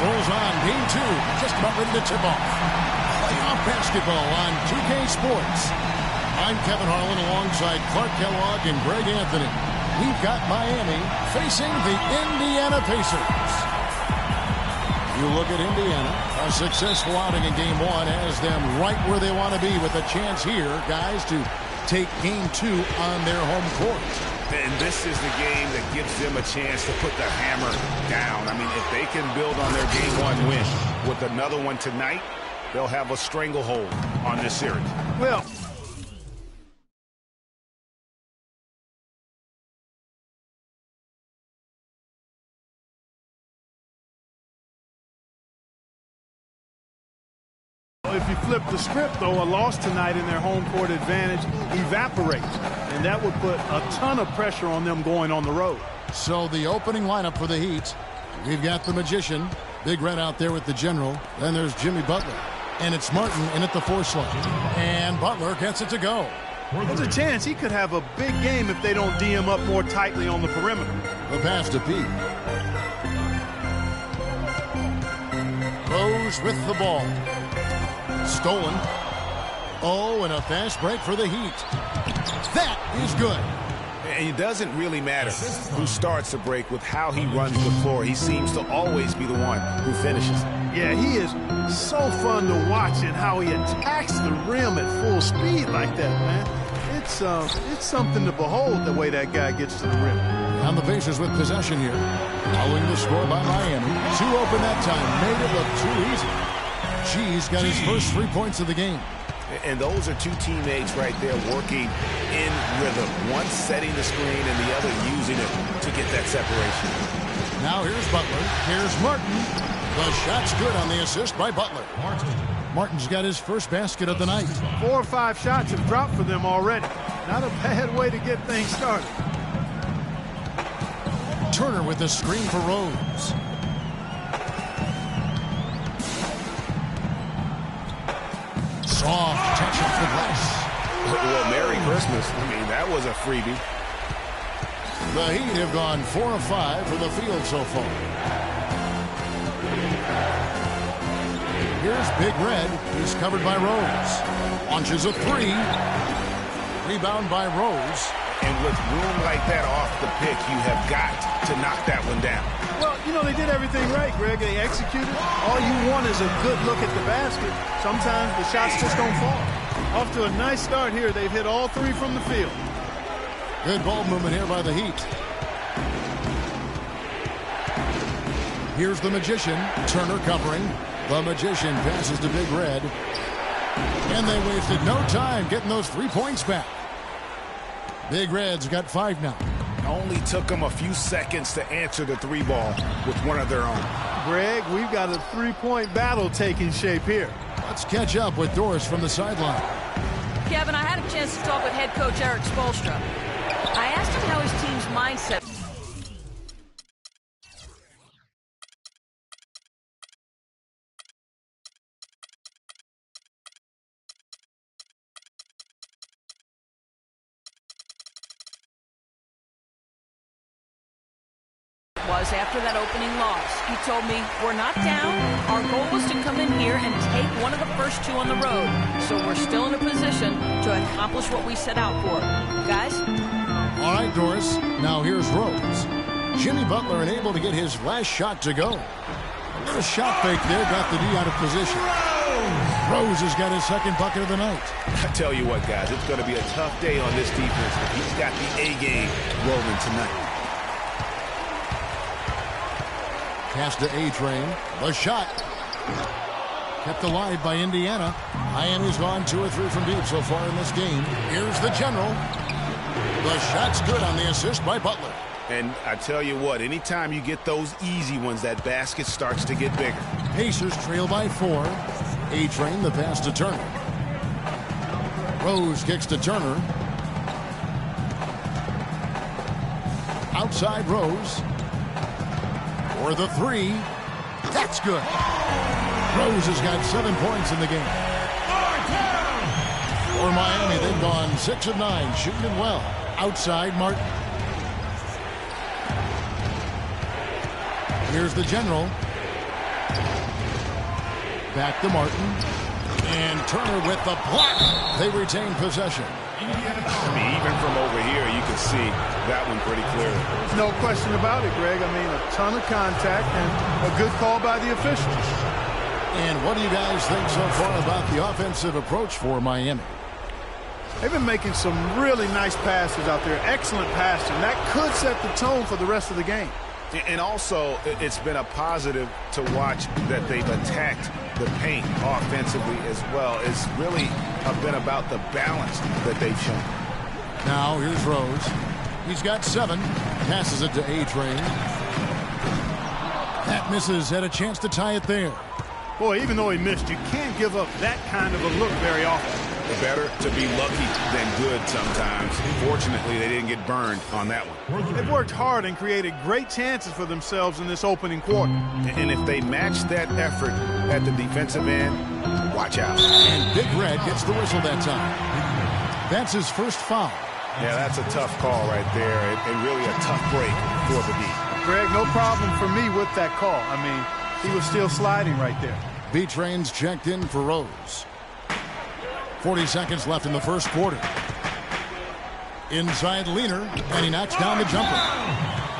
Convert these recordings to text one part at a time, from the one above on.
rolls on. Game 2, just about ready to tip off. Playoff basketball on 2K Sports. I'm Kevin Harlan alongside Clark Kellogg and Greg Anthony. We've got Miami facing the Indiana Pacers. You look at Indiana, a successful outing in Game 1 has them right where they want to be with a chance here, guys, to take Game 2 on their home court. And this is the game that gives them a chance to put the hammer down. I mean, if they can build on their Game 1 win with another one tonight, they'll have a stranglehold on this series. Well, if you flip the script, though, a loss tonight in their home court advantage evaporates, and that would put a ton of pressure on them going on the road. So the opening lineup for the Heat, we've got the Magician, Big Red out there with the General, then there's Jimmy Butler, and it's Martin in at the 4 slot, and Butler gets it to go. There's a chance he could have a big game if they don't D him up more tightly on the perimeter. The pass to Pete. Rose with the ball. Stolen. Oh, and a fast break for the Heat. That is good. And it doesn't really matter who starts the break with how he runs the floor. He seems to always be the one who finishes. Yeah, he is so fun to watch and how he attacks the rim at full speed like that, man. It's something to behold the way that guy gets to the rim. And the Pacers with possession here. Following the score by Miami. 2 open that time. Made it look too easy. G's got his first 3 points of the game. And those are 2 teammates right there working in rhythm. One setting the screen and the other using it to get that separation. Now here's Butler. Here's Martin. The shot's good on the assist by Butler. Martin's got his first basket of the night. 4 or 5 shots have dropped for them already. Not a bad way to get things started. Turner with the screen for Rose. Soft touch off the glass. Well, Merry Christmas. I mean, that was a freebie. The Heat have gone 4 of 5 from the field so far. Here's Big Red. He's covered by Rose. Launches a 3. Rebound by Rose. And with room like that off the pick, you have got to knock that one down. Well, you know, they did everything right, Greg. They executed. All you want is a good look at the basket. Sometimes the shots just don't fall. Off to a nice start here. They've hit all 3 from the field. Good ball movement here by the Heat. Here's the Magician. Turner covering. The Magician passes to Big Red. And they wasted no time getting those 3 points back. Big Red's got 5 now. Only took them a few seconds to answer the 3 ball with one of their own. Greg, we've got a 3-point battle taking shape here. Let's catch up with Doris from the sideline. Kevin, I had a chance to talk with head coach Eric Spoelstra. I asked him how his team's mindset was after that opening loss. He told me, we're not down. Our goal was to come in here and take one of the first 2 on the road. So we're still in a position to accomplish what we set out for. Guys? All right, Doris. Now here's Rose. Jimmy Butler unable to get his last shot to go. A little shot fake there, got the D out of position. Rose has got his second bucket of the night. I tell you what, guys, it's going to be a tough day on this defense, but he's got the A game rolling tonight. Pass to A-Train. The shot. Kept alive by Indiana. Miami's gone 2 or 3 from deep so far in this game. Here's the General. The shot's good on the assist by Butler. And I tell you what, anytime you get those easy ones, that basket starts to get bigger. Pacers trail by 4. A-Train, the pass to Turner. Rose kicks to Turner. Outside Rose. For the 3. That's good. Rose has got 7 points in the game. For Miami, they've gone 6 of 9, shooting it well. Outside Martin. Here's the General. Back to Martin. And Turner with the block. They retain possession. I mean, even from over here, you can see that one pretty clearly. There's no question about it, Greg. I mean, a ton of contact and a good call by the officials. And what do you guys think so far about the offensive approach for Miami? They've been making some really nice passes out there. Excellent passing. That could set the tone for the rest of the game. And also, it's been a positive to watch that they've attacked the paint offensively as well. It's really been about the balance that they've shown. Now, here's Rose. He's got 7. Passes it to A-Train. That misses. Had a chance to tie it there. Boy, even though he missed, you can't give up that kind of a look very often. Better to be lucky than good sometimes. Fortunately, they didn't get burned on that one. They've worked hard and created great chances for themselves in this opening quarter. And if they match that effort at the defensive end, watch out. And Big Red gets the whistle that time. That's his first foul. Yeah, that's a tough call right there, and really a tough break for the D. Greg, no problem for me with that call. I mean, he was still sliding right there. B-Train's checked in for Rose. 40 seconds left in the first quarter. Inside Leaner, and he knocks down the jumper.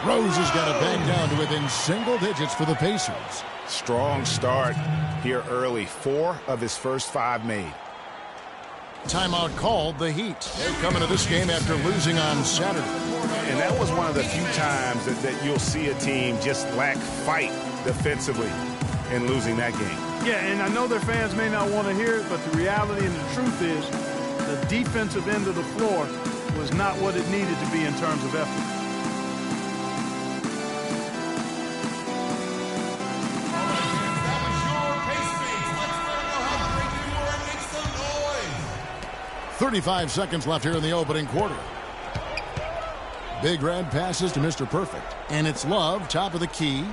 Rose has got it back down to within single digits for the Pacers. Strong start here early. 4 of his first 5 made. Timeout called. The Heat. They're coming to this game after losing on Saturday. And that was one of the few times that you'll see a team just lack fight defensively in losing that game. Yeah, and I know their fans may not want to hear it, but the reality and the truth is the defensive end of the floor was not what it needed to be in terms of effort. Let's 35 seconds left here in the opening quarter. Big Red passes to Mr. Perfect. And it's Love, top of the key.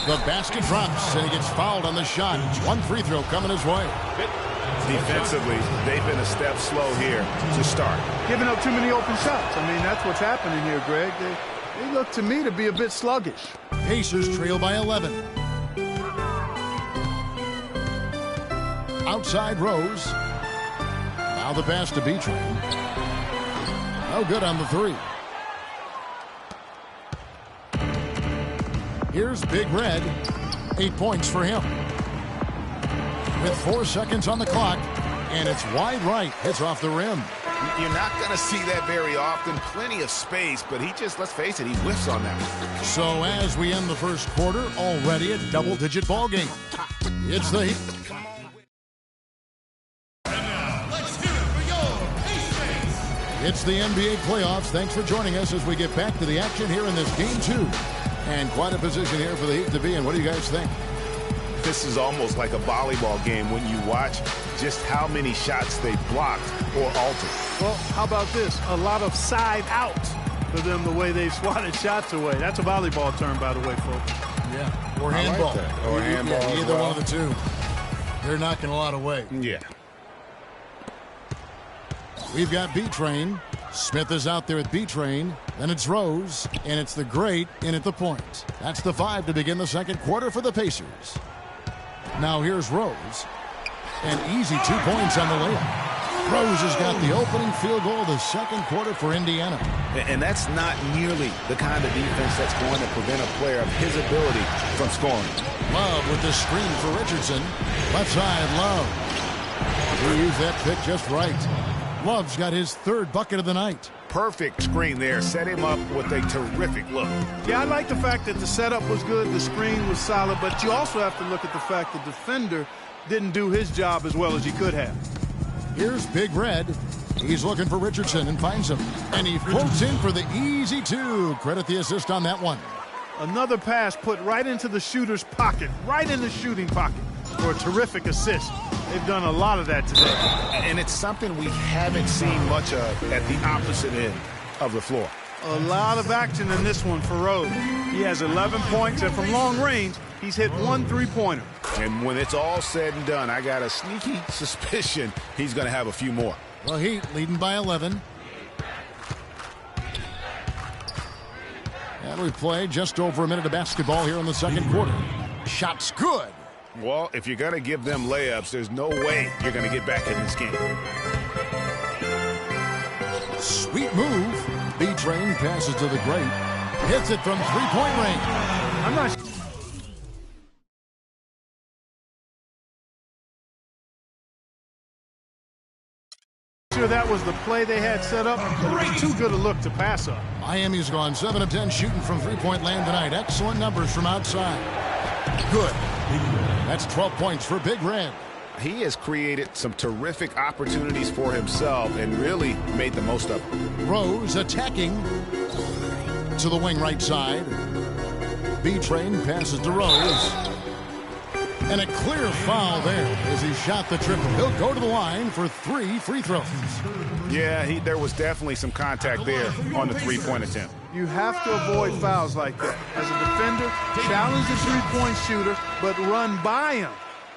The basket drops, and he gets fouled on the shot. 1 free throw coming his way. Defensively, they've been a step slow here to start. Giving up too many open shots. I mean, that's what's happening here, Greg. They look to me to be a bit sluggish. Pacers trail by 11. Outside Rose. Now the pass to B-Train. No good on the 3. Here's Big Red. 8 points for him. With 4 seconds on the clock, and it's wide right. Hits off the rim. You're not going to see that very often. Plenty of space, but he just, let's face it, he whiffs on that one. So as we end the first quarter, already a double-digit ball game. It's the Heat. It's the NBA playoffs. Thanks for joining us as we get back to the action here in this game 2. And quite a position here for the Heat to be in. What do you guys think? This is almost like a volleyball game when you watch just how many shots they blocked or altered. Well, how about this? A lot of side out for them the way they swatted shots away. That's a volleyball term, by the way, folks. Yeah, or handball. Like or handball. Yeah, either one of the two. They're knocking a lot away. Yeah. We've got B-Train. Smith is out there with B-Train. Then it's Rose, and it's the great in at the point. That's the 5 to begin the second quarter for the Pacers. Now here's Rose. An easy 2 points on the layup. Rose has got the opening field goal of the second quarter for Indiana. And that's not nearly the kind of defense that's going to prevent a player of his ability from scoring. Love with the screen for Richardson. Left side, Love. He used that pick just right. Love's got his 3rd bucket of the night. Perfect screen there. Set him up with a terrific look. Yeah, I like the fact that the setup was good, the screen was solid, but you also have to look at the fact the defender didn't do his job as well as he could have. Here's Big Red. He's looking for Richardson and finds him. And he floats in for the easy 2. Credit the assist on that one. Another pass put right into the shooter's pocket, right in the shooting pocket for a terrific assist. They've done a lot of that today. And it's something we haven't seen much of at the opposite end of the floor. A lot of action in this one for Rose. He has 11 points, and from long range, he's hit 1 3-pointer. And when it's all said and done, I got a sneaky suspicion he's going to have a few more. Well, Heat leading by 11. And we play just over a minute of basketball here in the second quarter. Shot's good. Well, if you're going to give them layups, there's no way you're going to get back in this game. Sweet move. B-Train passes to the great. Hits it from three-point range. I'm not sure that was the play they had set up, but it was too good a look to pass up. Miami's gone 7 of 10 shooting from three-point land tonight. Excellent numbers from outside. Good. That's 12 points for Big Red. He has created some terrific opportunities for himself and really made the most of them. Rose attacking to the wing right side. B-Train passes to Rose. And a clear foul there as he shot the triple. He'll go to the line for 3 free throws. Yeah, there was definitely some contact there on the three-point attempt. You have to avoid fouls like that. As a defender, challenge the three-point shooter, but run by him,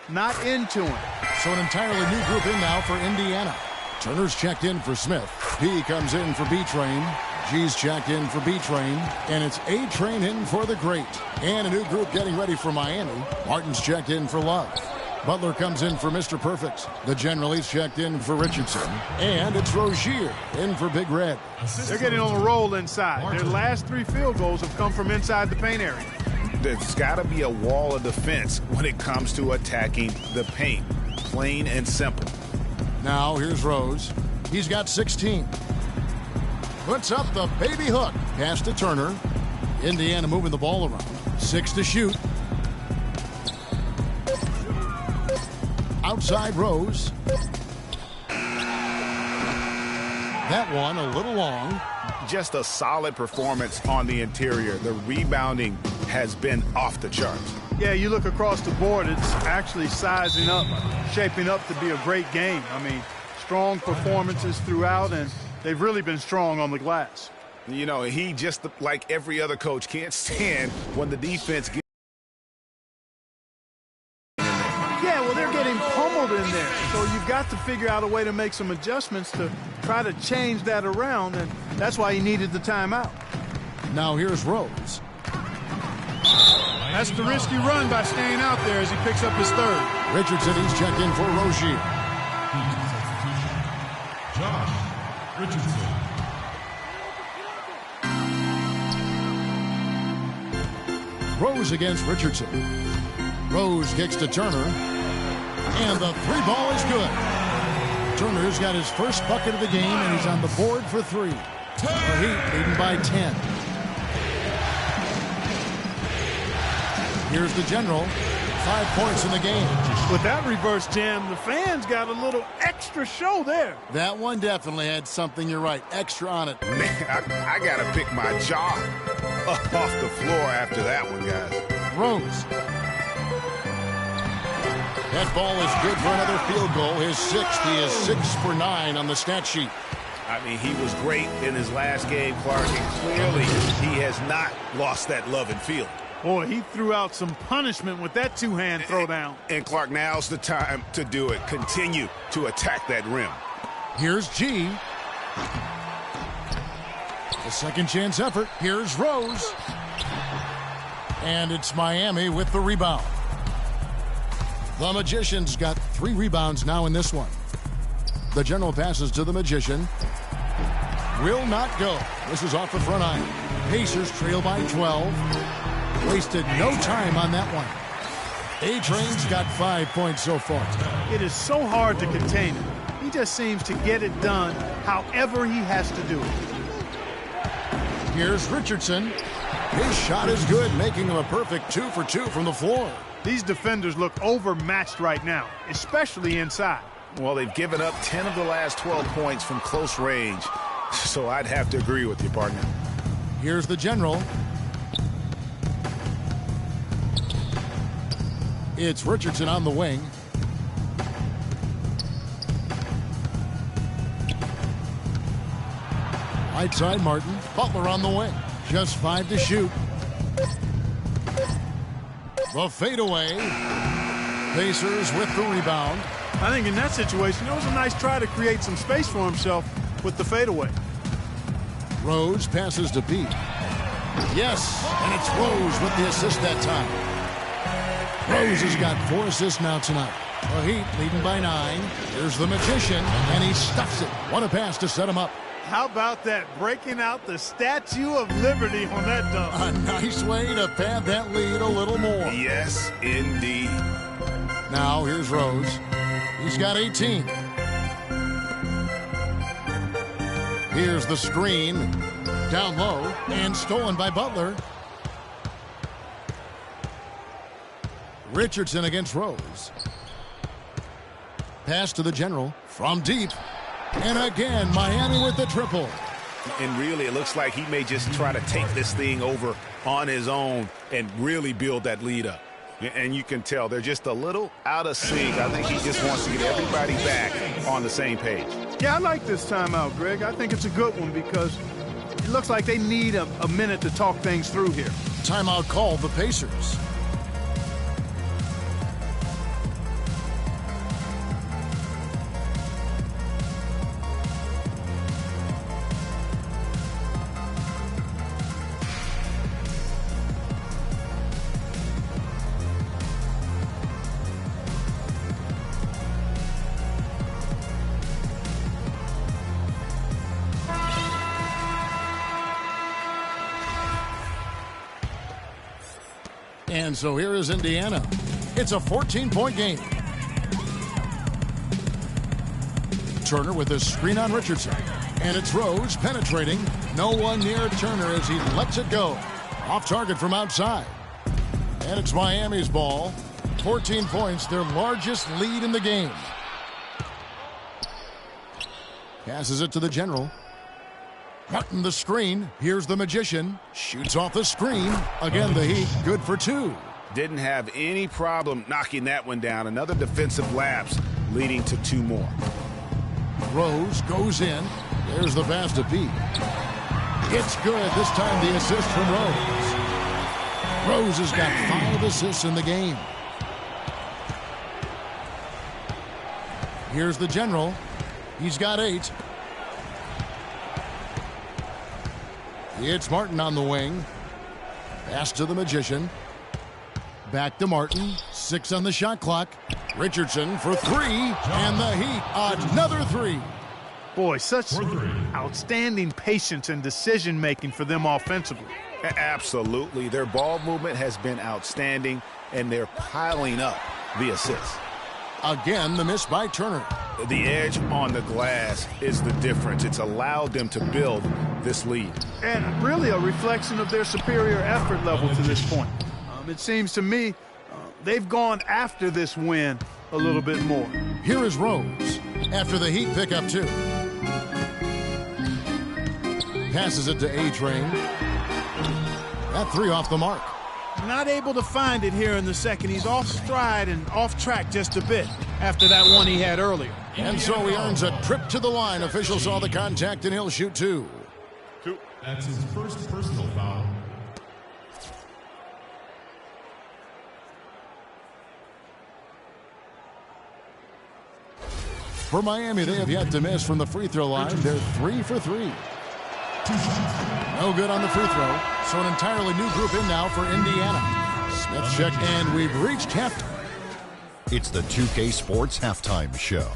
not into him. So an entirely new group in now for Indiana. Turner's checked in for Smith. P comes in for B-Train. G's checked in for B-Train. And it's A-Train in for the great. And a new group getting ready for Miami. Martin's checked in for Love. Butler comes in for Mr. Perfect. The general is checked in for Richardson. And it's Rozier in for Big Red. They're getting on a roll inside. Their last 3 field goals have come from inside the paint area. There's got to be a wall of defense when it comes to attacking the paint. Plain and simple. Now here's Rose. He's got 16. Puts up the baby hook. Pass to Turner. Indiana moving the ball around. 6 to shoot. Outside Rose. That one a little long. Just a solid performance on the interior. The rebounding has been off the charts. Yeah, you look across the board, it's actually sizing up, shaping up to be a great game. I mean, strong performances throughout, and they've really been strong on the glass. You know, he just, like every other coach, can't stand when the defense gets... Yeah, well, they're getting pummeled in there, so you've got to figure out a way to make some adjustments to try to change that around, and that's why he needed the timeout. Now here's Rose. That's the risky run by staying out there as he picks up his third. Richardson, he's checked in for Rozier. Josh Richardson. Rose against Richardson. Rose kicks to Turner. And the 3 ball is good. Turner's got his first bucket of the game, and he's on the board for 3. The Heat leading by 10. Here's the general. 5 points in the game. With that reverse jam, the fans got a little extra show there. That one definitely had something, you're right, extra on it. Man, I got to pick my jaw up off the floor after that one, guys. Rose. That ball is good for another field goal. His 6th. He is 6 for 9 on the stat sheet. I mean, he was great in his last game, Clark, and clearly he has not lost that love and feel. Boy, he threw out some punishment with that 2-hand throwdown. And Clark, now's the time to do it. Continue to attack that rim. Here's G. The second chance effort. Here's Rose. And it's Miami with the rebound. The Magicians got 3 rebounds now in this one. The general passes to the Magician. Will not go. This is off the front iron. Pacers trail by 12. Wasted no time on that one. A-Train's got 5 points so far. It is so hard to contain him. He just seems to get it done however he has to do it. Here's Richardson. His shot is good, making him a perfect 2 for 2 from the floor. These defenders look overmatched right now, especially inside. Well, they've given up 10 of the last 12 points from close range, so I'd have to agree with you, partner. Here's the general. It's Richardson on the wing. Right side, Martin. Butler on the wing. Just 5 to shoot. The fadeaway. Pacers with the rebound. I think in that situation, it was a nice try to create some space for himself with the fadeaway. Rose passes to Pete. Yes, and it's Rose with the assist that time. Rose has got 4 assists now tonight. The Heat leading by 9. Here's the Magician, and he stuffs it. What a pass to set him up. How about that, breaking out the Statue of Liberty on that dunk? A nice way to pad that lead a little more. Yes, indeed. Now here's Rose. He's got 18. Here's the screen. Down low and stolen by Butler. Richardson against Rose. Pass to the general from deep. And again, Miami with the triple. And really, it looks like he may just try to take this thing over on his own and really build that lead up. And you can tell they're just a little out of sync. I think he just wants to get everybody back on the same page. Yeah, I like this timeout, Greg. I think it's a good one because it looks like they need a minute to talk things through here. Timeout called the Pacers. And so here is Indiana. It's a 14-point game. Turner with a screen on Richardson. And it's Rose penetrating. No one near Turner as he lets it go. Off target from outside. And it's Miami's ball. 14 points, their largest lead in the game. Passes it to the general. Martin the screen. Here's the Magician. Shoots off the screen. Again, the Heat good for 2. Didn't have any problem knocking that one down. Another defensive lapse leading to 2 more. Rose goes in. There's the pass to Pete. It's good. This time the assist from Rose. Rose has got 5 assists in the game. Here's the general. He's got 8. It's Martin on the wing. Pass to the Magician. Back to Martin. 6 on the shot clock. Richardson for 3. And the Heat, another 3. Boy, such outstanding patience and decision-making for them offensively. Absolutely. Their ball movement has been outstanding, and they're piling up the assists. Again, the miss by Turner. The edge on the glass is the difference. It's allowed them to build this lead. And really a reflection of their superior effort level to this point. It seems to me they've gone after this win a little bit more. Here is Rose after the Heat pick up 2. Passes it to A-Train. That 3 off the mark. Not able to find it here in the second. He's off stride and off track just a bit after that one he had earlier. And so he earns a trip to the line. Officials saw the contact, and he'll shoot 2. That's his first personal foul. For Miami, they have yet to miss from the free throw line. They're 3 for 3. No good on the free throw. So an entirely new group in now for Indiana. Smith check, and we've reached halftime. It's the 2K Sports Halftime Show.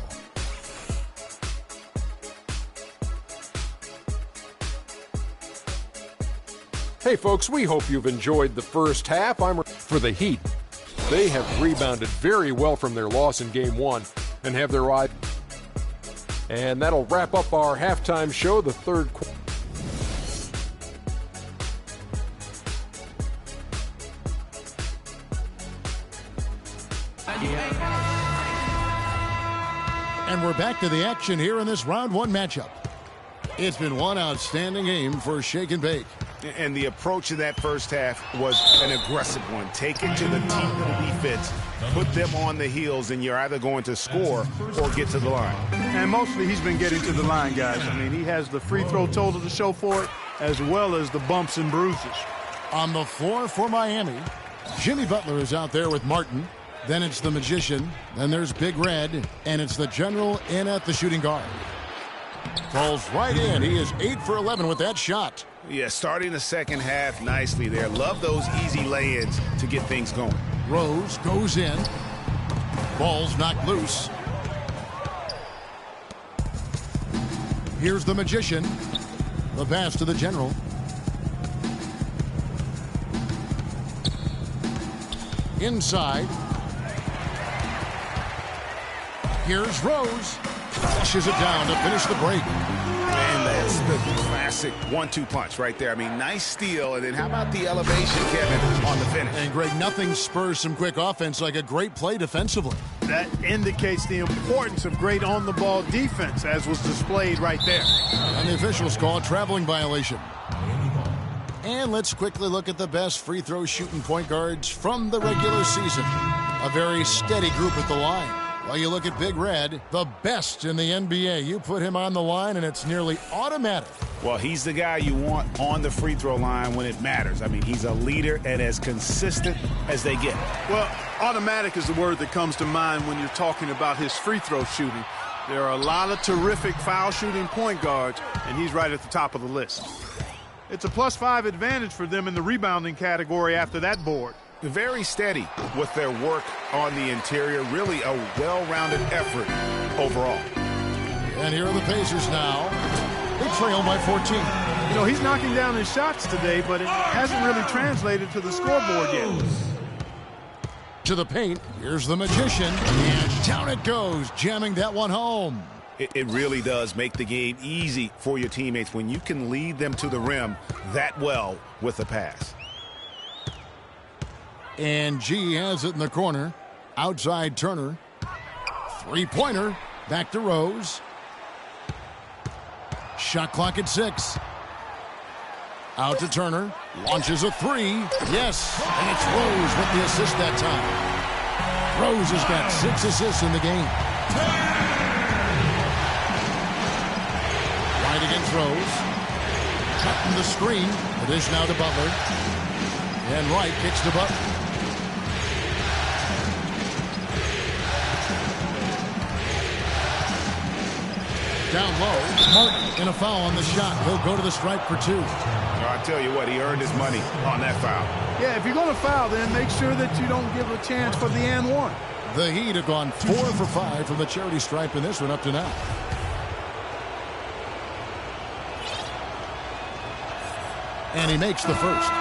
Hey folks, we hope you've enjoyed the first half. For the Heat. They have rebounded very well from their loss in Game 1 and have their eye. And that'll wrap up our halftime show, the third quarter. And we're back to the action here in this round 1 matchup. It's been one outstanding game for Shake and Bake. And the approach in that first half was an aggressive one. Take it to the teeth of the defense, put them on the heels, and you're either going to score or get to the line. And mostly he's been getting to the line, guys. I mean, he has the free throw total to show for it, as well as the bumps and bruises. On the floor for Miami, Jimmy Butler is out there with Martin. Then it's the Magician. Then there's Big Red. And it's the General in at the shooting guard. Falls right in. He is 8 for 11 with that shot. Yeah, starting the second half nicely there. Love those easy lay-ins to get things going. Rose goes in. Ball's knocked loose. Here's the magician. The pass to the general. Inside. Here's Rose. Flushes it down to finish the break. And that's the classic 1-2 punch right there. I mean, nice steal. And then how about the elevation, Kevin, on the finish? And, Greg, nothing spurs some quick offense like a great play defensively. That indicates the importance of great on-the-ball defense, as was displayed right there. And the officials call a traveling violation. And let's quickly look at the best free throw shooting point guards from the regular season. A very steady group at the line. While you look at Big Red, the best in the NBA. You put him on the line and it's nearly automatic. Well, he's the guy you want on the free throw line when it matters. I mean, he's a leader and as consistent as they get. Well, automatic is the word that comes to mind when you're talking about his free throw shooting. There are a lot of terrific foul shooting point guards, and he's right at the top of the list. It's a +5 advantage for them in the rebounding category after that board. Very steady with their work on the interior. Really a well-rounded effort overall. And here are the Pacers now. They trail by 14. You know, he's knocking down his shots today, but it hasn't really translated to the scoreboard yet. To the paint, here's the magician, and down it goes, jamming that one home. It really does make the game easy for your teammates when you can lead them to the rim that well with a pass. And G has it in the corner. Outside Turner. Three-pointer. Back to Rose. Shot clock at 6. Out to Turner. Launches a three. Yes. And it's Rose with the assist that time. Rose has got 6 assists in the game. Right against Rose. Cutting the screen. It is now to Butler. And Wright kicks to Butler. Down low, Martin in a foul on the shot. He'll go to the stripe for 2. I tell you what, he earned his money on that foul. Yeah, if you're going to foul, then make sure that you don't give a chance for the and one. The Heat have gone 4 for 5 from the charity stripe in this one up to now. And he makes the first.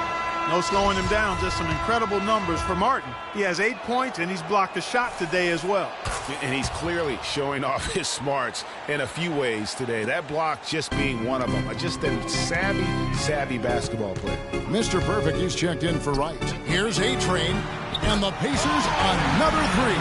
No slowing him down, just some incredible numbers for Martin. He has 8 points, and he's blocked a shot today as well. And he's clearly showing off his smarts in a few ways today. That block just being one of them. Just a savvy basketball player. Mr. Perfect, he's checked in for Wright. Here's A-Train, and the Pacers another 3.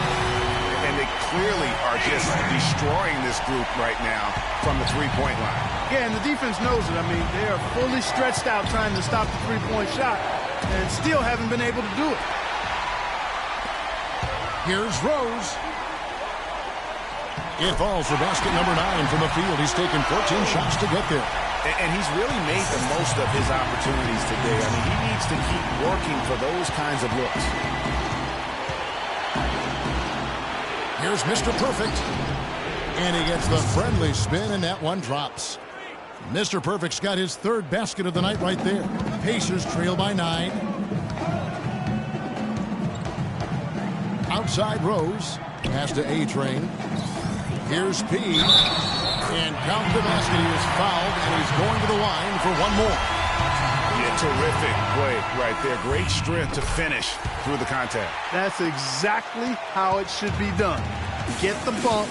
And they clearly are just destroying this group right now from the three-point line. Yeah, and the defense knows it. I mean, they are fully stretched out trying to stop the three-point shot and still haven't been able to do it. Here's Rose. It falls for basket number 9 from the field. He's taken 14 shots to get there. And he's really made the most of his opportunities today. I mean, he needs to keep working for those kinds of looks. Here's Mr. Perfect. And he gets the friendly spin, and that one drops. Mr. Perfect's got his 3rd basket of the night right there. Pacers trail by 9. Outside Rose. Pass to A-Train. Here's P. And count the basket. He is fouled, and he's going to the line for one more. Yeah, terrific play right there. Great strength to finish through the contact. That's exactly how it should be done. Get the bump,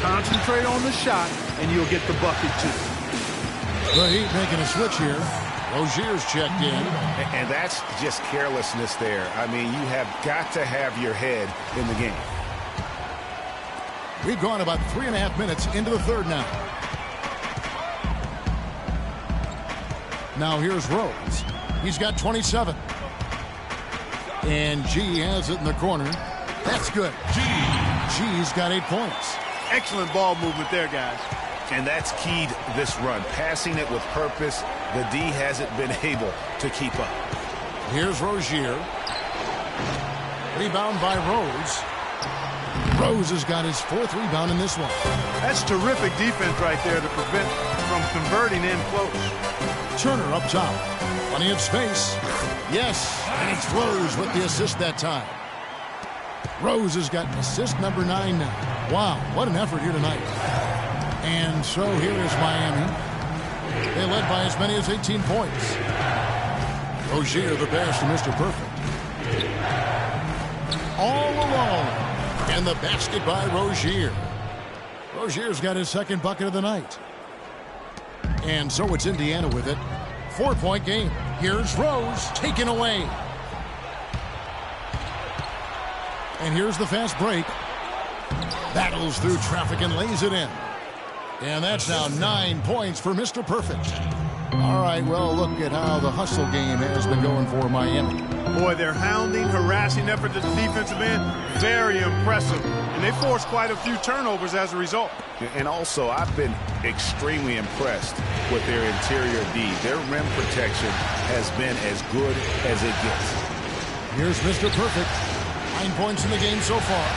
concentrate on the shot, and you'll get the bucket too. The Heat making a switch here. Rozier's checked in. And that's just carelessness there. I mean, you have got to have your head in the game. We've gone about 3.5 minutes into the 3rd now. Now here's Rose. He's got 27. And G has it in the corner. That's good. G's got 8 points. Excellent ball movement there, guys. And that's keyed this run. Passing it with purpose. The D hasn't been able to keep up. Here's Rozier. Rebound by Rose. Rose has got his 4th rebound in this one. That's terrific defense right there to prevent from converting in close. Turner up top. Plenty of space. Yes, and it's Rose with the assist that time. Rose has got assist number 9 now. Wow, what an effort here tonight. And so here is Miami. They led by as many as 18 points. Rozier the pass to Mr. Perfect. All alone. And the basket by Rozier. Rozier's got his second bucket of the night. And so it's Indiana with it. 4-point game. Here's Rose taken away. And here's the fast break. Battles through traffic and lays it in. And that's now 9 points for Mr. Perfect. All right, well, look at how the hustle game has been going for Miami. Boy, their hounding, harassing effort at the defensive end, very impressive. And they forced quite a few turnovers as a result. And also, I've been extremely impressed with their interior D. Their rim protection has been as good as it gets. Here's Mr. Perfect. 9 points in the game so far.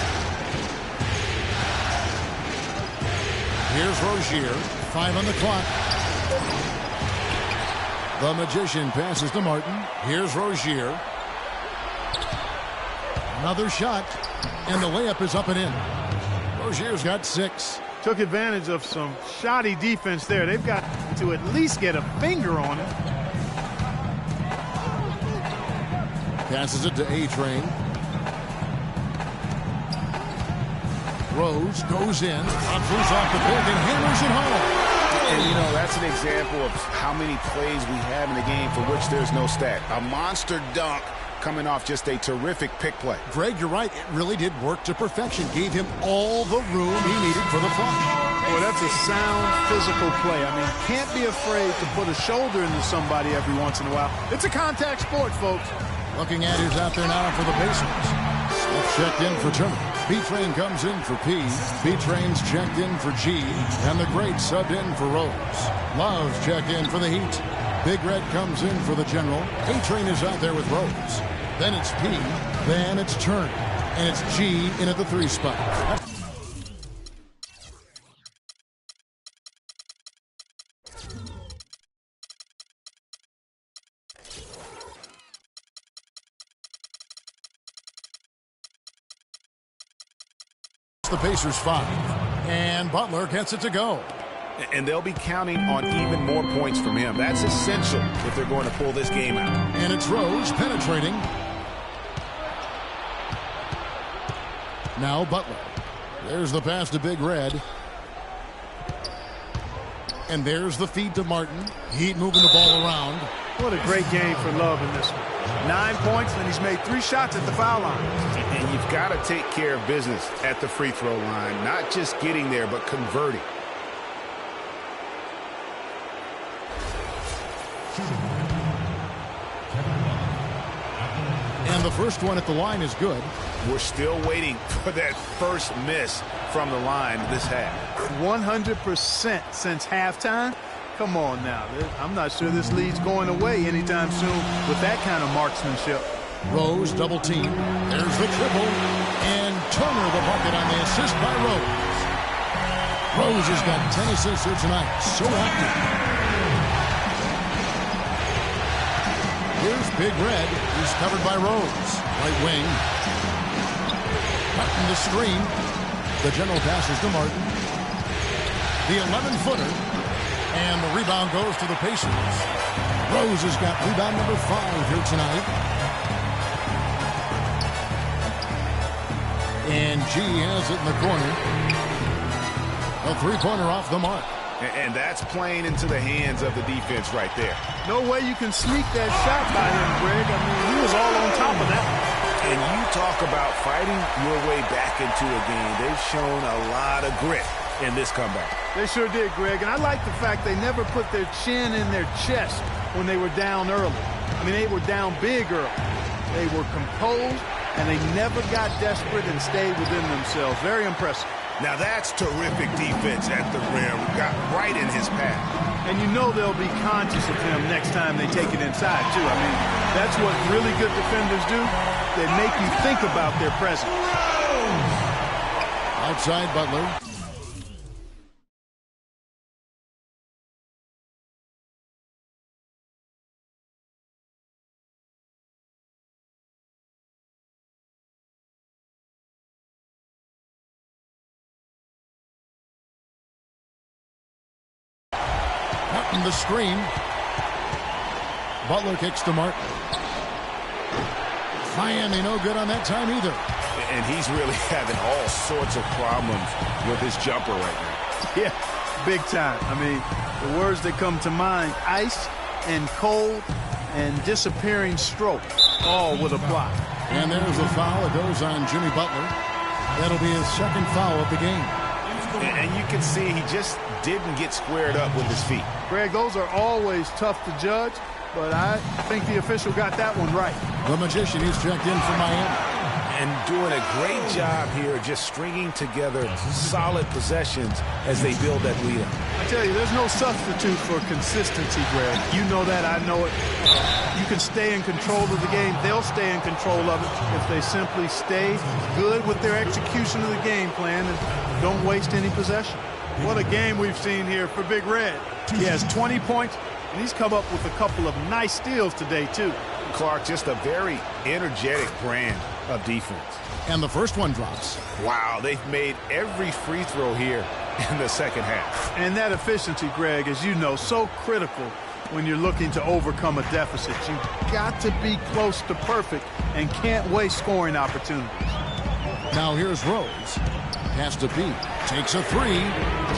Here's Rozier. 5 on the clock. The Magician passes to Martin. Here's Rozier. Another shot. And the layup is up and in. Rozier's got 6. Took advantage of some shoddy defense there. They've got to at least get a finger on it. Passes it to A-Train. Rose goes in, flies off the pick, and hammers it home. And, you know, that's an example of how many plays we have in the game for which there's no stat. A monster dunk coming off just a terrific pick play. Greg, you're right. It really did work to perfection. Gave him all the room he needed for the flush. Well, that's a sound physical play. I mean, can't be afraid to put a shoulder into somebody every once in a while. It's a contact sport, folks. Looking at who's out there now for the Pacers. Smith checked in for Turner. B-Train comes in for P. B-Train's checked in for G. And the great subbed in for Rose. Love's checked in for the Heat. Big Red comes in for the General. A-Train is out there with Rose. Then it's P. Then it's Turner. And it's G in at the 3 spot. The Pacers 5. And Butler gets it to go. And they'll be counting on even more points from him. That's essential if they're going to pull this game out. And it's Rose penetrating. Now Butler. There's the pass to Big Red. And there's the feed to Martin. Heat moving the ball around. What a great game for Love in this one. 9 points, and he's made 3 shots at the foul line. And you've got to take care of business at the free throw line. Not just getting there, but converting. And the first one at the line is good. We're still waiting for that first miss from the line this half. 100% since halftime. Come on now. I'm not sure this lead's going away anytime soon with that kind of marksmanship. Rose double team. There's the triple. And Turner the bucket on the assist by Rose. Rose has got 10 assists here tonight. So active. Here's Big Red. He's covered by Rose. Right wing. Cutting the screen. The general passes to Martin. The 11-footer. And the rebound goes to the Pacers. Rose has got rebound number 5 here tonight. And G has it in the corner. A 3-pointer off the mark. And that's playing into the hands of the defense right there. No way you can sneak that shot by him, Greg. I mean, he was all on top of that. And you talk about fighting your way back into a game. They've shown a lot of grit in this comeback. They sure did, Greg. And I like the fact they never put their chin in their chest when they were down early. I mean, they were down big early. They were composed, and they never got desperate and stayed within themselves. Very impressive. Now that's terrific defense at the rim. Got right in his path. And you know they'll be conscious of him next time they take it inside, too. I mean, that's what really good defenders do. They make you think about their presence. Outside Butler. And the screen. Butler kicks to Martin. Miami no good on that time either. And he's really having all sorts of problems with his jumper right now. Yeah, big time. I mean, the words that come to mind, ice and cold and disappearing stroke, all would apply. And there's a foul. It goes on Jimmy Butler. That'll be his second foul of the game. And you can see he just didn't get squared up with his feet. Greg, those are always tough to judge, but I think the official got that one right. The Magician, he's checked in for Miami. And doing a great job here just stringing together solid possessions as they build that lead up. I tell you, there's no substitute for consistency, Greg. You know that, I know it. You can stay in control of the game. They'll stay in control of it if they simply stay good with their execution of the game plan and don't waste any possession. What a game we've seen here for Big Red. He has 20 points, and he's come up with a couple of nice steals today, too. Clark, just a very energetic brand of defense. And the first one drops. Wow, they've made every free throw here in the second half. And that efficiency, Greg, as you know, so critical when you're looking to overcome a deficit. You've got to be close to perfect and can't waste scoring opportunities. Now here's Rose. Pass to P. Takes a three.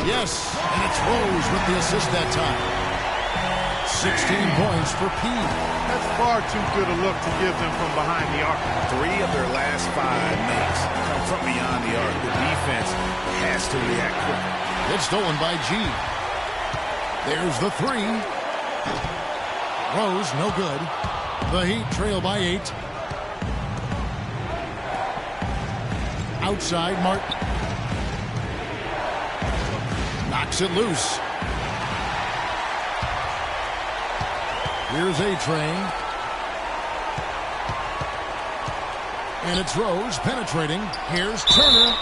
Yes, and it's Rose with the assist that time. 16 points for P. That's far too good a look to give them from behind the arc. 3 of their last 5 makes come from beyond the arc. The defense has to react quickly. It's stolen by G. There's the 3. Rose, no good. The Heat trail by 8. Outside, Martin. Knocks it loose. Here's A-Train. And it's Rose penetrating. Here's Turner.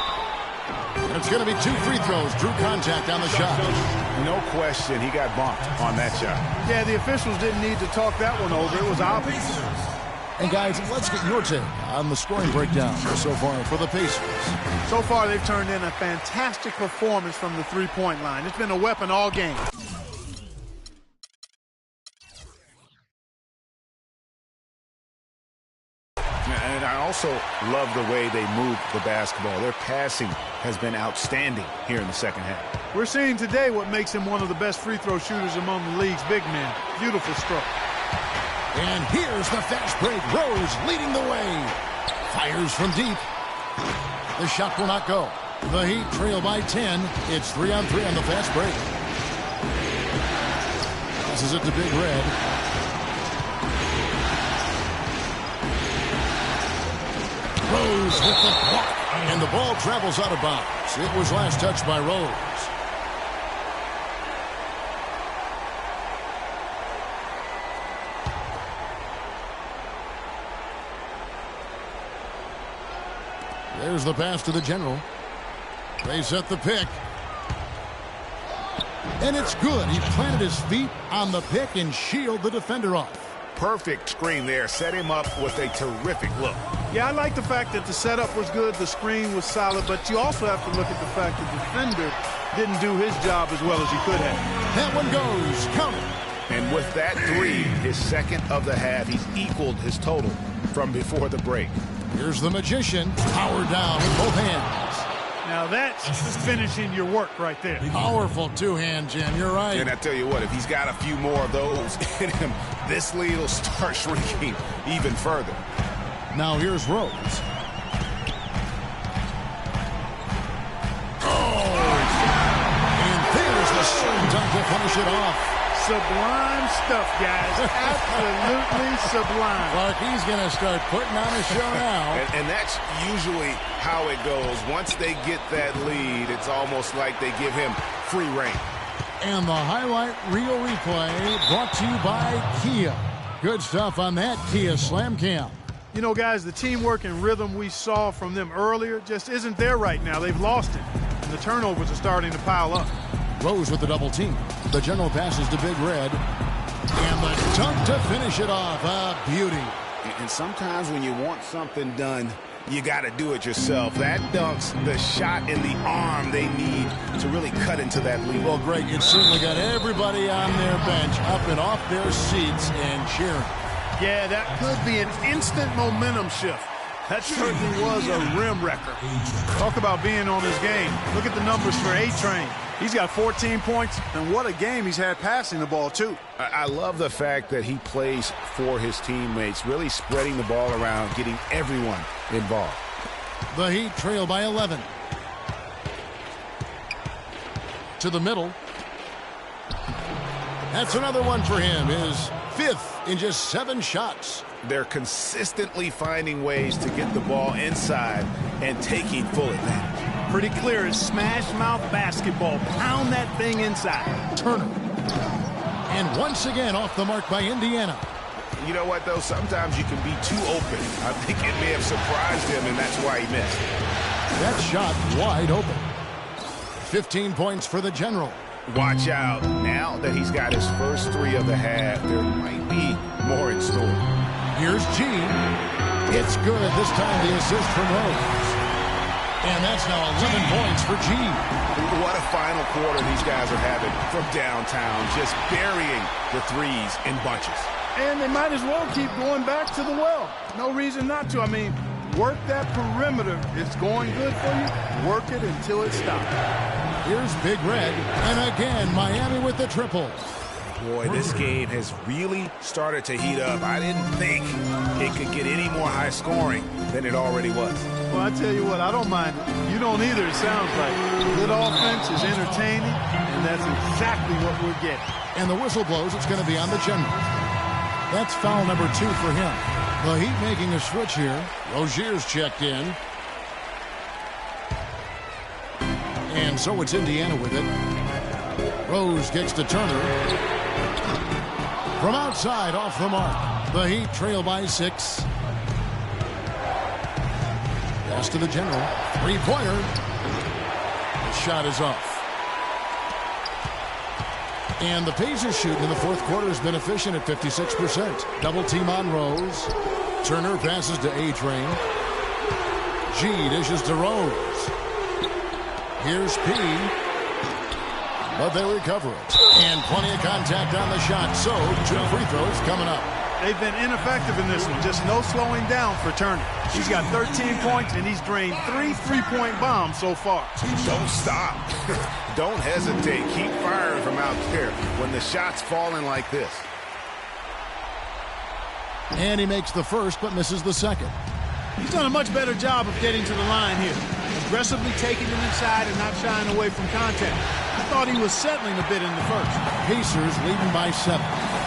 And it's going to be 2 free throws. Drew contact on the shot. No question, he got bumped on that shot. Yeah, the officials didn't need to talk that one over. It was obvious. And guys, let's get your take on the scoring breakdown so far for the Pacers. So far, they've turned in a fantastic performance from the three-point line. It's been a weapon all game. And I also love the way they move the basketball. Their passing has been outstanding here in the second half. We're seeing today what makes him one of the best free throw shooters among the league's big men. Beautiful stroke. And here's the fast break. Rose leading the way. Fires from deep. The shot will not go. The Heat trail by 10. It's 3-on-3 on the fast break. Passes it to Big Red. Rose with the block. And the ball travels out of bounds. It was last touched by Rose. There's the pass to the general. They set the pick. And it's good. He planted his feet on the pick and shielded the defender off. Perfect screen there. Set him up with a terrific look. Yeah, I like the fact that the setup was good, the screen was solid, but you also have to look at the fact that the defender didn't do his job as well as he could have. That one goes. Count it. And with that 3, his second of the half, he's equaled his total from before the break. Here's the Magician. Power down with both hands. Now that's finishing your work right there. Powerful two-hand jam. You're right. And I tell you what, if he's got a few more of those in him, this lead will start shrinking even further. Now here's Rose. Oh! And there's the certain time to finish it off. Sublime stuff, guys. Absolutely sublime. Clark, he's going to start putting on a show now. And that's usually how it goes. Once they get that lead, it's almost like they give him free reign. And the highlight reel replay brought to you by Kia. Good stuff on that Kia Slam Cam. You know, guys, the teamwork and rhythm we saw from them earlier just isn't there right now. They've lost it. And the turnovers are starting to pile up. Rose with the double team. The general passes to Big Red. And the dunk to finish it off. A beauty. And sometimes when you want something done, you got to do it yourself. That dunks the shot in the arm they need to really cut into that lead. Well, Greg, it certainly got everybody on their bench up and off their seats and cheering. Yeah, that could be an instant momentum shift. That certainly was a rim wrecker. Talk about being on his game. Look at the numbers for A-Train. He's got 14 points, and what a game he's had passing the ball, too. I love the fact that he plays for his teammates, really spreading the ball around, getting everyone involved. The Heat trail by 11. To the middle. That's another one for him. His fifth in just 7 shots. They're consistently finding ways to get the ball inside and taking full advantage. Pretty clear it's smash mouth basketball. Pound that thing inside. Turner. And once again off the mark by Indiana. You know what, though? Sometimes you can be too open. I think it may have surprised him, and that's why he missed. That shot wide open. 15 points for the General. Watch out. Now that he's got his first 3 of the half, there might be more in store. Here's G. It's good. This time the assist from Rose. And that's now 11 points for G. What a final quarter these guys are having from downtown, just burying the threes in bunches. And they might as well keep going back to the well. No reason not to. I mean, work that perimeter. It's going good for you. Work it until it stops. Here's Big Red. And again, Miami with the triple. Boy, this game has really started to heat up. I didn't think it could get any more high scoring than it already was. Well, I tell you what, I don't mind it. You don't either, it sounds like. Good offense is entertaining, and that's exactly what we're getting. And the whistle blows. It's going to be on the General. That's foul number 2 for him. The Heat making a switch here. Rozier's checked in. And so it's Indiana with it. Rose gets to Turner. From outside, off the mark. The Heat trail by 6. Pass to the General. 3-pointer. The shot is off. And the Pacers shooting in the fourth quarter has been efficient at 56%. Double team on Rose. Turner passes to A-Train. G dishes to Rose. Here's P. But they recover it. And plenty of contact on the shot. So 2 free throws coming up. They've been ineffective in this one. Just no slowing down for Turner. He's got 13 points, and he's drained 3 3-point bombs so far. Don't stop. Don't hesitate. Keep firing from out there when the shot's falling like this. And he makes the first, but misses the second. He's done a much better job of getting to the line here. Aggressively taking it inside and not shying away from contact. I thought he was settling a bit in the first. Pacers leading by 7.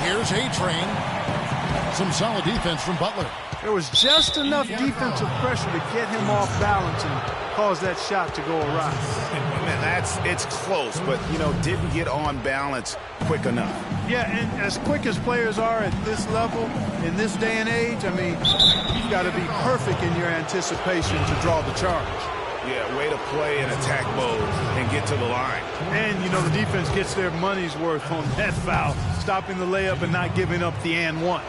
Here's A-Train. Some solid defense from Butler. There was just enough defensive pressure to get him off balance and cause that shot to go awry. Man, it's close, but, didn't get on balance quick enough. Yeah, and as quick as players are at this level, in this day and age, I mean, you've got to be perfect in your anticipation to draw the charge. Yeah, way to play in attack mode and get to the line. And, the defense gets their money's worth on that foul, stopping the layup and not giving up the and one.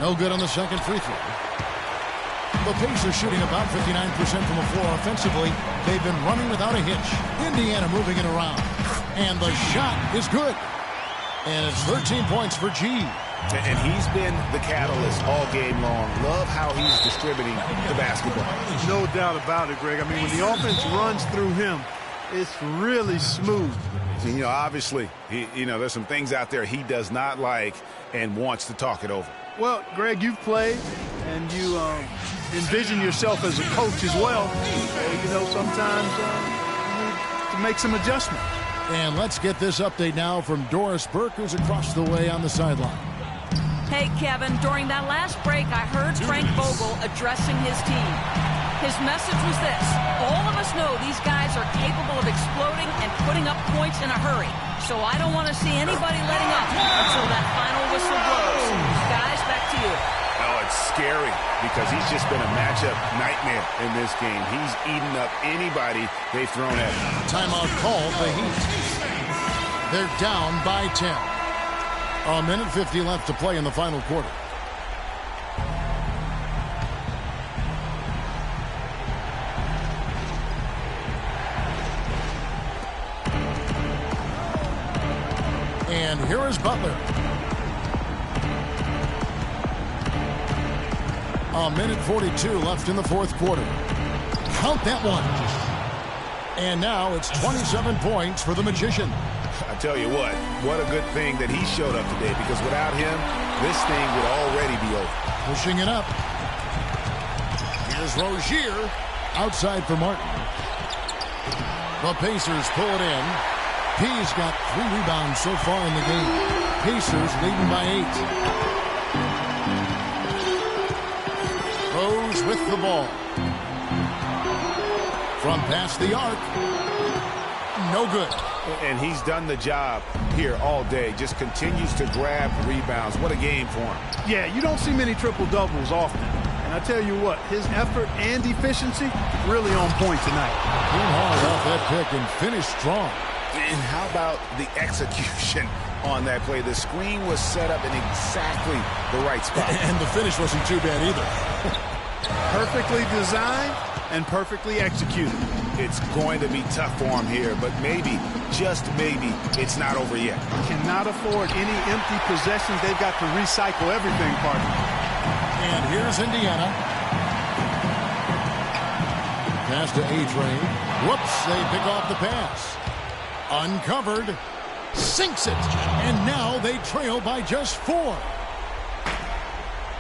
No good on the second free throw. The Pacers shooting about 59% from the floor offensively. They've been running without a hitch. Indiana moving it around. And the shot is good. And it's 13 points for G. And he's been the catalyst all game long. Love how he's distributing the basketball. No doubt about it, Greg. I mean, when the offense runs through him, it's really smooth. And, obviously, there's some things out there he does not like and wants to talk it over. Well, Greg, you've played, and you envision yourself as a coach as well. Sometimes you need to make some adjustments. And let's get this update now from Doris Burke, who's across the way on the sideline. Hey, Kevin, during that last break, I heard Frank Vogel addressing his team. His message was this: all of us know these guys are capable of exploding and putting up points in a hurry. So I don't want to see anybody letting up until that final whistle blows. Guys, back to you. Oh, it's scary because he's just been a matchup nightmare in this game. He's eaten up anybody they've thrown at him. Timeout called the Heat. They're down by 10. A minute 50 left to play in the final quarter. Here is Butler. A minute 42 left in the fourth quarter. Count that one. And now it's 27 points for the Magician. I tell you what a good thing that he showed up today, because without him, this thing would already be over. Pushing it up. Here's Rozier. Outside for Martin. The Pacers pull it in. He's got 3 rebounds so far in the game. Pacers leading by 8. Rose with the ball. From past the arc. No good. And he's done the job here all day. Just continues to grab rebounds. What a game for him. Yeah, you don't see many triple-doubles often. And I tell you what, his effort and efficiency really on point tonight. Came hard off that pick and finished strong. And how about the execution on that play? The screen was set up in exactly the right spot. And the finish wasn't too bad either. Perfectly designed and perfectly executed. It's going to be tough for him here, but maybe, just maybe, it's not over yet. Cannot afford any empty possessions. They've got to recycle everything, partner. And here's Indiana. Pass to A-Train. Whoops, they pick off the pass. Uncovered. Sinks it. And now they trail by just 4.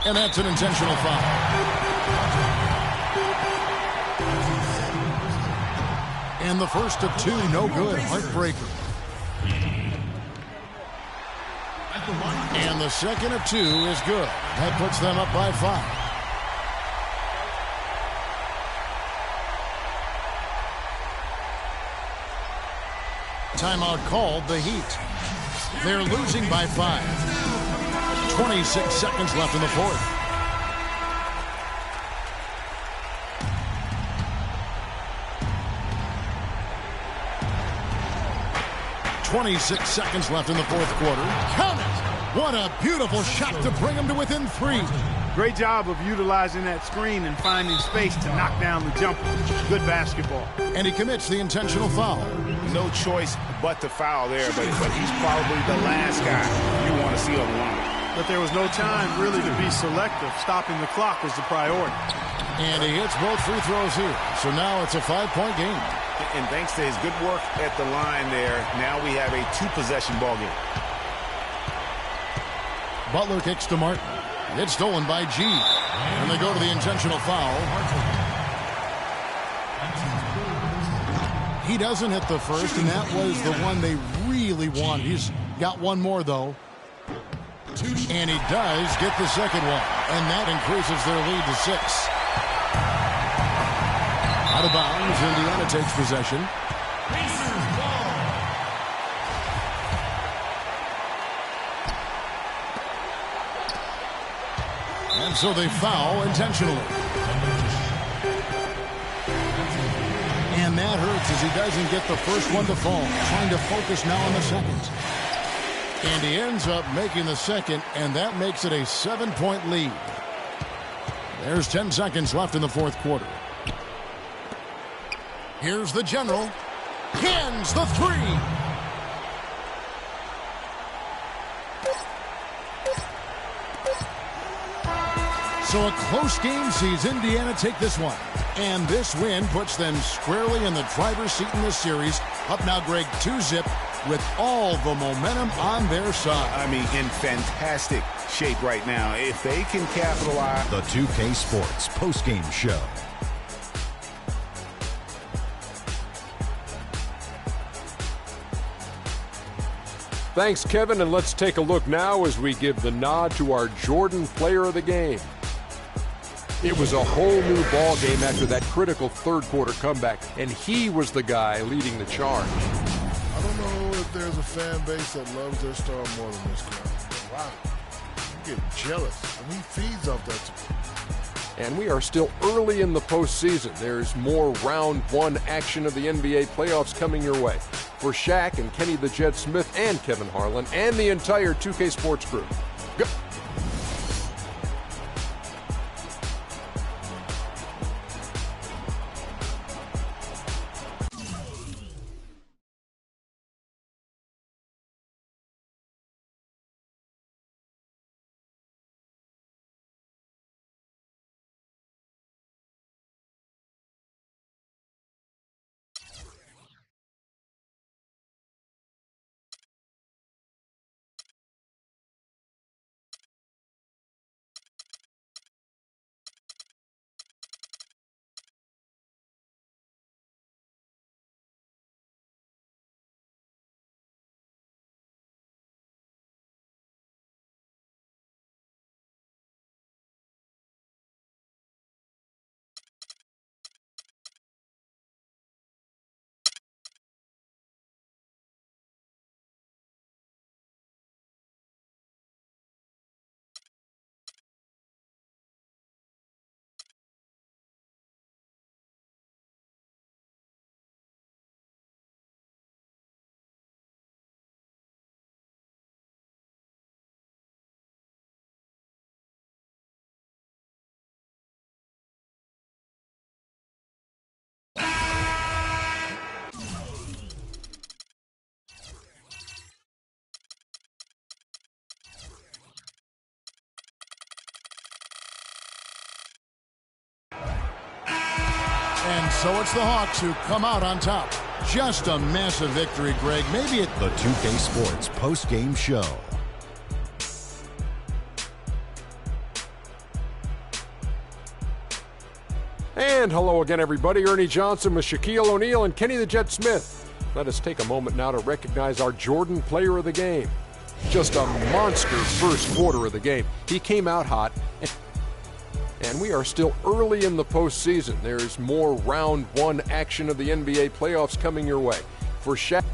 And that's an intentional foul. And the first of 2, no good. Heartbreaker. And the second of 2 is good. That puts them up by 5. Timeout called, the Heat. They're losing by 5. 26 seconds left in the fourth. .26 seconds left in the fourth quarter. Count it! What a beautiful shot to bring them to within 3. Great job of utilizing that screen and finding space to knock down the jumper. Good basketball. And he commits the intentional foul. No choice but to foul there, but he's probably the last guy you want to see on the line. But there was no time really to be selective. Stopping the clock was the priority. And he hits both free throws here. So now it's a 5-point game. And thanks to his good work at the line there, now we have a 2-possession ball game. Butler kicks to Martin. It's stolen by G. And they go to the intentional foul. He doesn't hit the first, and that was the one they really wanted. He's got one more, though. And he does get the second one. And that increases their lead to 6. Out of bounds, Indiana takes possession. And so they foul intentionally. And that hurts as he doesn't get the first one to fall. Trying to focus now on the second. And he ends up making the second, and that makes it a 7-point lead. There's 10 seconds left in the fourth quarter. Here's the general. Hands the 3. So a close game sees Indiana take this one. And this win puts them squarely in the driver's seat in this series. Up now, Greg, 2-zip with all the momentum on their side. I mean, in fantastic shape right now. If they can capitalize. The 2K Sports postgame show. Thanks, Kevin, and let's take a look now as we give the nod to our Jordan Player of the Game. It was a whole new ball game after that critical third-quarter comeback, and he was the guy leading the charge. I don't know if there's a fan base that loves their star more than this guy. Wow, you get jealous, and he feeds off that support. And we are still early in the postseason. There's more round 1 action of the NBA playoffs coming your way. For Shaq and Kenny the Jet Smith and Kevin Harlan and the entire 2K Sports crew, go. So it's the Hawks who come out on top. Just a massive victory, Greg. Maybe The 2K Sports post-game show. And hello again, everybody. Ernie Johnson with Shaquille O'Neal and Kenny the Jet Smith. Let us take a moment now to recognize our Jordan Player of the Game. Just a monster first quarter of the game. He came out hot, and we are still early in the postseason. There's more round one action of the NBA playoffs coming your way. For Shaq.